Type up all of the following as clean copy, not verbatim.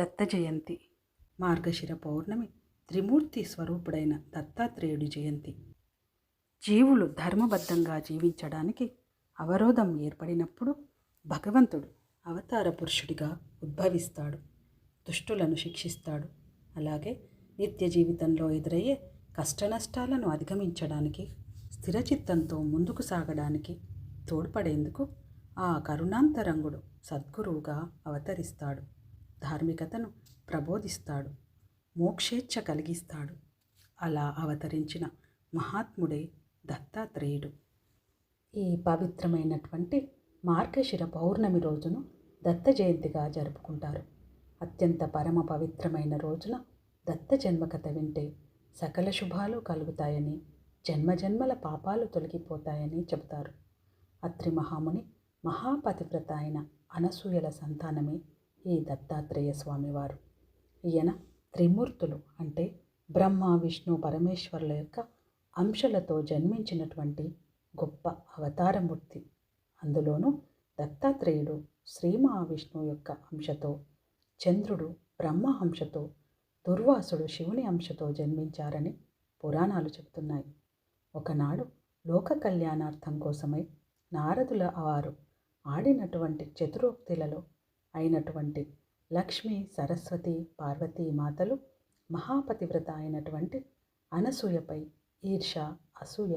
దత్త జయంతి మార్గశిర పౌర్ణమి త్రిమూర్తి స్వరూపుడైన దత్తాత్రేయుడి జయంతి. జీవులు ధర్మబద్ధంగా జీవించడానికి అవరోధం ఏర్పడినప్పుడు భగవంతుడు అవతార పురుషుడిగా ఉద్భవిస్తాడు, దుష్టులను శిక్షిస్తాడు. అలాగే నిత్య జీవితంలో ఎదురయ్యే కష్టనష్టాలను అధిగమించడానికి, స్థిరచిత్తంతో ముందుకు సాగడానికి తోడ్పడేందుకు ఆ కరుణాంతరంగుడు సద్గురువుగా అవతరిస్తాడు. ధార్మికతను ప్రబోధిస్తాడు, మోక్షేచ్ఛ కలిగిస్తాడు. అలా అవతరించిన మహాత్ముడే దత్తాత్రేయుడు. ఈ పవిత్రమైనటువంటి మార్గశిర పౌర్ణమి రోజును దత్త జయంతిగా జరుపుకుంటారు. అత్యంత పరమ పవిత్రమైన రోజున దత్త జన్మకథ వింటే సకల శుభాలు కలుగుతాయని, జన్మజన్మల పాపాలు తొలగిపోతాయని చెబుతారు. అత్రి మహాముని మహాపతివ్రత అయిన అనసూయల సంతానమే ఈ దత్తాత్రేయ స్వామివారు. ఈయన త్రిమూర్తులు అంటే బ్రహ్మ, విష్ణు, పరమేశ్వరుల యొక్క అంశలతో జన్మించినటువంటి గొప్ప అవతారమూర్తి. అందులోనూ దత్తాత్రేయుడు శ్రీ మహావిష్ణువు యొక్క అంశతో, చంద్రుడు బ్రహ్మ అంశతో, దుర్వాసుడు శివుని అంశతో జన్మించారని పురాణాలు చెబుతున్నాయి. ఒకనాడు లోక కళ్యాణార్థం కోసమై నారదుల వారు ఆడినటువంటి చతురోక్తులలో అయినటువంటి లక్ష్మి, సరస్వతి, పార్వతీ మాతలు మహాపతివ్రత అయినటువంటి అనసూయపై ఈర్ష, అసూయ,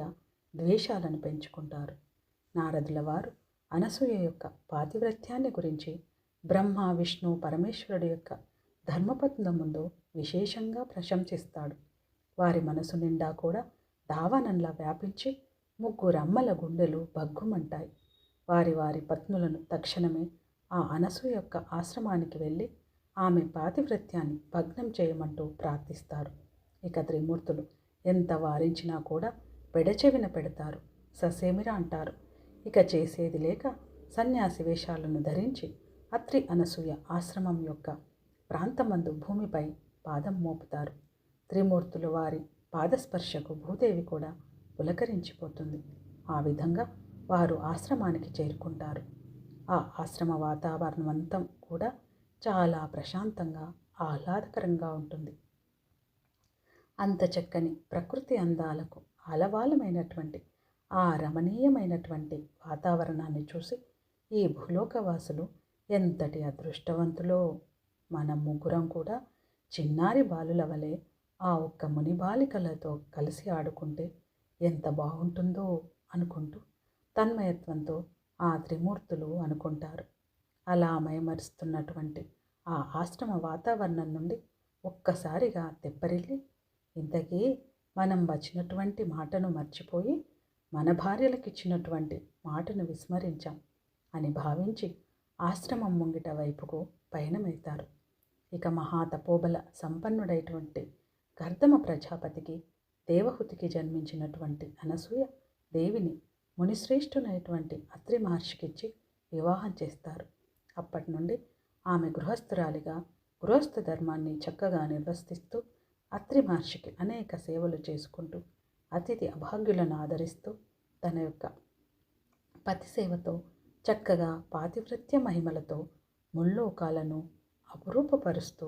ద్వేషాలను పెంచుకుంటారు. నారదుల వారు అనసూయ యొక్క పాతివ్రత్యాన్ని గురించి బ్రహ్మ, విష్ణు, పరమేశ్వరుడు యొక్క ధర్మపత్నం ముందు విశేషంగా ప్రశంసిస్తాడు. వారి మనసు నిండా కూడా దావానంలా వ్యాపించి ముగ్గురు అమ్మల గుండెలు బగ్గుమంటాయి. వారి వారి పత్నులను తక్షణమే ఆ అనసూయ యొక్క ఆశ్రమానికి వెళ్ళి ఆమె పాతివ్రత్యాన్ని భగ్నం చేయమంటూ ప్రార్థిస్తారు. ఇక త్రిమూర్తులు ఎంత వారించినా కూడా పెడచెవిన పెడతారు, ససేమిరా అంటారు. ఇక చేసేది లేక సన్యాసి వేషాలను ధరించి అత్రి అనసూయ ఆశ్రమం యొక్క ప్రాంతమందు భూమిపై పాదం మోపుతారు. త్రిమూర్తులు వారి పాదస్పర్శకు భూదేవి కూడా పులకరించిపోతుంది. ఆ విధంగా వారు ఆశ్రమానికి చేరుకుంటారు. ఆ ఆశ్రమ వాతావరణం అంతా కూడా చాలా ప్రశాంతంగా, ఆహ్లాదకరంగా ఉంటుంది. అంత చక్కని ప్రకృతి అందాలకు ఆలవాలమైనటువంటి ఆ రమణీయమైనటువంటి వాతావరణాన్ని చూసి ఈ భూలోకవాసులు ఎంతటి అదృష్టవంతులో. మనం ముగ్గురం కూడా చిన్నారి బాలుల వలె ఆ ఒక్క ముని బాలికలతో కలిసి ఆడుకుంటే ఎంత బాగుంటుందో అనుకుంటూ తన్మయత్వంతో ఆ త్రిమూర్తులు అనుకుంటారు. అలా మైమరుస్తున్నటువంటి ఆ ఆశ్రమ వాతావరణం నుండి ఒక్కసారిగా తెప్పరిల్లి, ఇంతకీ మనం వచ్చినటువంటి మాటను మర్చిపోయి మన భార్యలకు ఇచ్చినటువంటి మాటను విస్మరించాం అని భావించి ఆశ్రమం ముంగిట వైపుకు పయనమవుతారు. ఇక మహాతపోబల సంపన్నుడైనటువంటి కర్దమ ప్రజాపతికి, దేవహుతికి జన్మించినటువంటి అనసూయ దేవిని మునిశ్రేష్ఠునైనటువంటి అత్రి మహర్షికిచ్చి వివాహం చేస్తారు. అప్పటి నుండి ఆమె గృహస్థురాలిగా గృహస్థ ధర్మాన్ని చక్కగా నిర్వర్తిస్తూ అత్రి మహర్షికి అనేక సేవలు చేసుకుంటూ, అతిథి అభాగ్యులను ఆదరిస్తూ, తన యొక్క పతి సేవతో చక్కగా పాతివ్రత్య మహిమలతో ముల్లోకాలను అపురూపపరుస్తూ,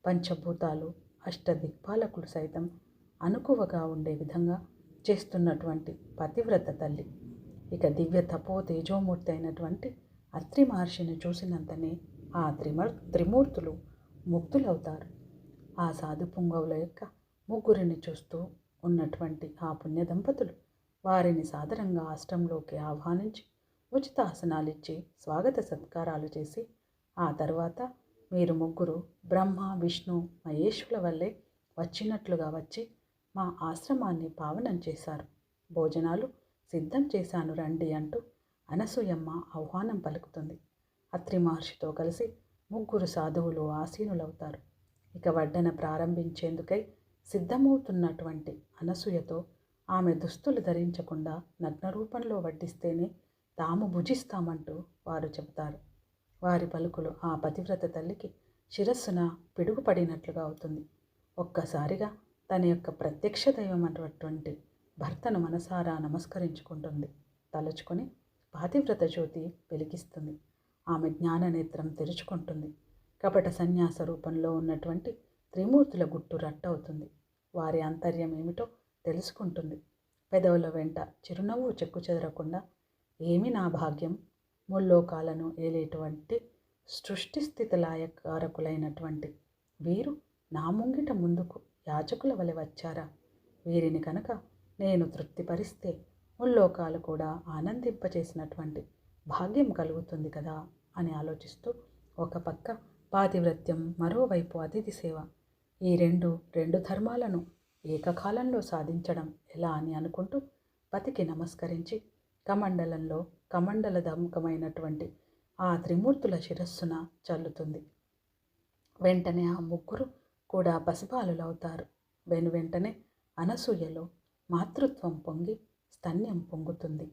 పంచభూతాలు, అష్టదిక్పాలకులు సైతం అనుకువగా ఉండే విధంగా చేస్తున్నటువంటి పతివ్రత తల్లి. ఇక దివ్య తపో తేజోమూర్తి అయినటువంటి అత్రి మహర్షిని చూసినంతనే ఆ త్రిమూర్తులు ముగ్ధులవుతారు. ఆ సాధు పుంగవుల యొక్క ముగ్గురిని చూస్తూ ఉన్నటువంటి ఆ పుణ్య దంపతులు వారిని సాదరంగా ఆశ్రమంలోకి ఆహ్వానించి ఉచిత ఆసనాలిచ్చి స్వాగత సత్కారాలు చేసి, ఆ తర్వాత మీరు ముగ్గురు బ్రహ్మ, విష్ణు, మహేశ్వరుల వల్లే వచ్చినట్లుగా వచ్చి మా ఆశ్రమాన్ని పావనం చేశారు. భోజనాలు సిద్ధం చేశాను రండి అంటూ అనసూయమ్మ ఆహ్వానం పలుకుతుంది. అత్రి మహర్షితో కలిసి ముగ్గురు సాధువులు ఆసీనులవుతారు. ఇక వడ్డన ప్రారంభించేందుకై సిద్ధమవుతున్నటువంటి అనసూయతో ఆమె దుస్తులు ధరించకుండా నగ్న రూపంలో వడ్డిస్తేనే తాము భుజిస్తామంటూ వారు చెబుతారు. వారి పలుకులు ఆ పతివ్రత తల్లికి శిరస్సున పిడుగుపడినట్లుగా అవుతుంది. ఒక్కసారిగా తన యొక్క ప్రత్యక్ష దైవం అటువంటి భర్తను మనసారా నమస్కరించుకుంటుంది. తలుచుకొని పాతివ్రత జ్యోతి వెలిగిస్తుంది. ఆమె జ్ఞాననేత్రం తెరుచుకుంటుంది. కపట సన్యాస రూపంలో ఉన్నటువంటి త్రిమూర్తుల గుట్టు రట్టవుతుంది. వారి ఆంతర్యం ఏమిటో తెలుసుకుంటుంది. పెదవుల వెంట చిరునవ్వు చెక్కుచెదరకుండా, ఏమి నా భాగ్యం, ముల్లోకాలను ఏలేటువంటి సృష్టి స్థితి లయకారకులైనటువంటి వీరు నా ముంగిట ముందుకు యాచకుల వలె వచ్చారా? వీరిని కనుక నేను తృప్తిపరిస్తే ముల్లోకాలు కూడా ఆనందింపచేసినటువంటి భాగ్యం కలుగుతుంది కదా అని ఆలోచిస్తూ ఒక పక్క పాతివ్రత్యం, మరోవైపు అతిథి సేవ, ఈ రెండు ధర్మాలను ఏకకాలంలో సాధించడం ఎలా అని అనుకుంటూ పతికి నమస్కరించి కమండలంలో కమండలదముకమైనటువంటి ఆ త్రిమూర్తుల శిరస్సున చల్లుతుంది. వెంటనే ఆ ముగ్గురు కూడా పసిపాలులవుతారు. వెనువెంటనే అనసూయలో మాతృత్వం పొంగి స్తన్యం పొంగుతుంది.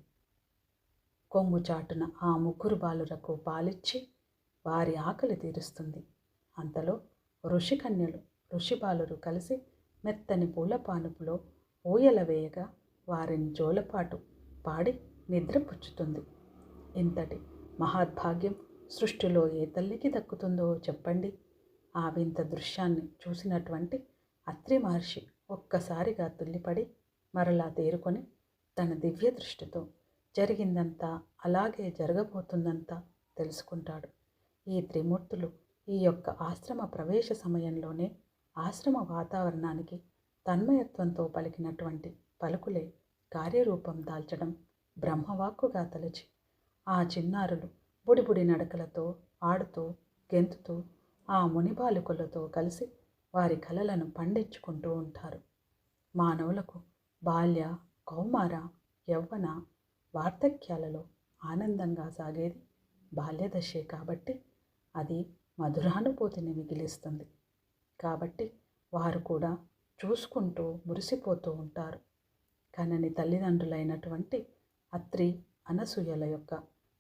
కొంగుచాటున ఆ ముగ్గురు బాలురకు పాలిచ్చి వారి ఆకలి తీరుస్తుంది. అంతలో ఋషికన్యలు ఋషిబాలురు కలిసి మెత్తని పూల పానుపులో ఊయల వేయగా వారిని జోలపాటు పాడి నిద్రపుచ్చుతుంది. ఇంతటి మహద్భాగ్యం సృష్టిలో ఏ తల్లికి దక్కుతుందో చెప్పండి. ఆ వింత దృశ్యాన్ని చూసినటువంటి అత్రి మహర్షి ఒక్కసారిగా తుల్లిపడి మరలా తేరుకొని తన దివ్య దృష్టితో జరిగిందంతా, అలాగే జరగబోతుందంతా తెలుసుకుంటాడు. ఈ త్రిమూర్తులు ఈ యొక్క ఆశ్రమ ప్రవేశ సమయంలోనే ఆశ్రమ వాతావరణానికి తన్మయత్వంతో పలికినటువంటి పలుకులే కార్యరూపం దాల్చడం బ్రహ్మవాక్కుగా తలచి ఆ చిన్నారులు బుడిబుడి నడకలతో ఆడుతూ గెంతుతూ ఆ మునిబాలుకలతో కలిసి వారి కలలను పండించుకుంటూ ఉంటారు. మానవులకు బాల్య, కౌమార, యవ్వన, వార్ధక్యాలలో ఆనందంగా సాగేది బాల్యదశే కాబట్టి అది మధురానుభూతిని మిగిలిస్తుంది. కాబట్టి వారు కూడా చూసుకుంటూ మురిసిపోతూ ఉంటారు. కనని తల్లిదండ్రులైనటువంటి అత్రి, అనసూయల యొక్క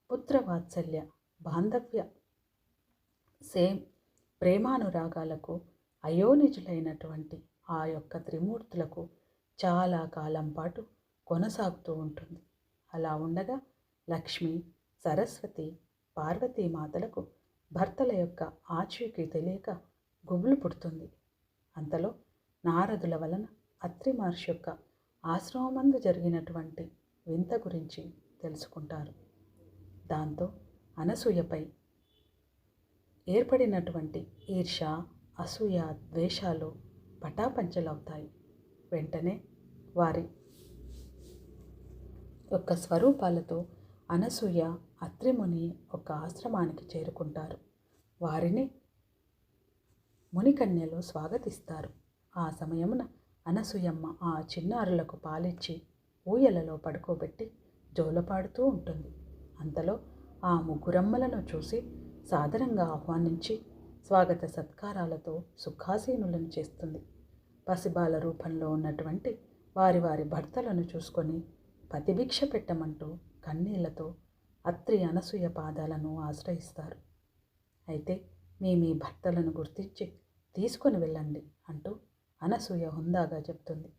పుత్రవాత్సల్య, బాంధవ్య ప్రేమానురాగాలకు అయోనిజులైనటువంటి ఆ యొక్క త్రిమూర్తులకు చాలా కాలం పాటు కొనసాగుతూ ఉంటుంది. అలా ఉండగా లక్ష్మి, సరస్వతి, పార్వతీ మాతలకు భర్తల యొక్క ఆచూకీ తెలియక గుబులు పుడుతుంది. అంతలో నారదుల వలన అత్రి మహర్షి యొక్క ఆశ్రమమందు జరిగినటువంటి వింత గురించి తెలుసుకుంటారు. దాంతో అనసూయపై ఏర్పడినటువంటి ఈర్ష, అసూయ, ద్వేషాలు పటాపంచలవుతాయి. వెంటనే వారి యొక్క స్వరూపాలతో అనసూయ, అత్రిముని ఒక ఆశ్రమానికి చేరుకుంటారు. వారిని మునికన్యలు స్వాగతిస్తారు. ఆ సమయమున అనసూయమ్మ ఆ చిన్నారులకు పాలిచ్చి ఊయలలో పడుకోబెట్టి జోలపాడుతూ ఉంటుంది. అంతలో ఆ ముగ్గురమ్మలను చూసి సాదరంగా ఆహ్వానించి స్వాగత సత్కారాలతో సుఖాసీనులను చేస్తుంది. పసిబాల రూపంలో ఉన్నటువంటి వారి భర్తలను చూసుకొని పతిభిక్ష పెట్టమంటూ కన్నీళ్లతో అత్రి, అనసూయ పాదాలను ఆశ్రయిస్తారు. అయితే మీ భర్తలను గుర్తించి తీసుకొని వెళ్ళండి అంటూ అనసూయ హుందాగా చెప్తుంది.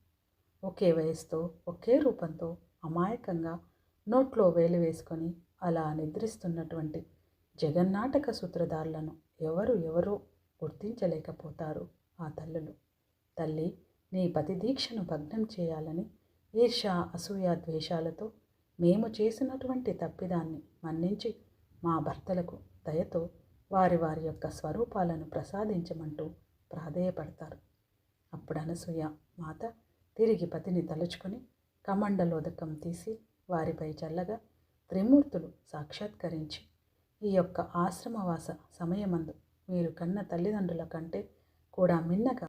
ఒకే వయసుతో, ఒకే రూపంతో అమాయకంగా నోట్లో వేలు వేసుకొని అలా నిద్రిస్తున్నటువంటి జగన్నాటక సూత్రధారులను ఎవరూ గుర్తించలేకపోతారు ఆ తల్లులు. తల్లి, నీ పతి దీక్షను భగ్నం చేయాలని ఈర్ష, అసూయ, ద్వేషాలతో మేము చేసినటువంటి తప్పిదాన్ని మన్నించి మా భర్తలకు దయతో వారి యొక్క స్వరూపాలను ప్రసాదించమంటూ ప్రాధేయపడతారు. అప్పుడు అనసూయ మాత తిరిగి పతిని తలుచుకొని కమండలోదకం తీసి వారిపై చల్లగా త్రిమూర్తులు సాక్షాత్కరించి, ఈ యొక్క ఆశ్రమవాస సమయమందు మీరు కన్న తల్లిదండ్రుల కంటే కూడా మిన్నగా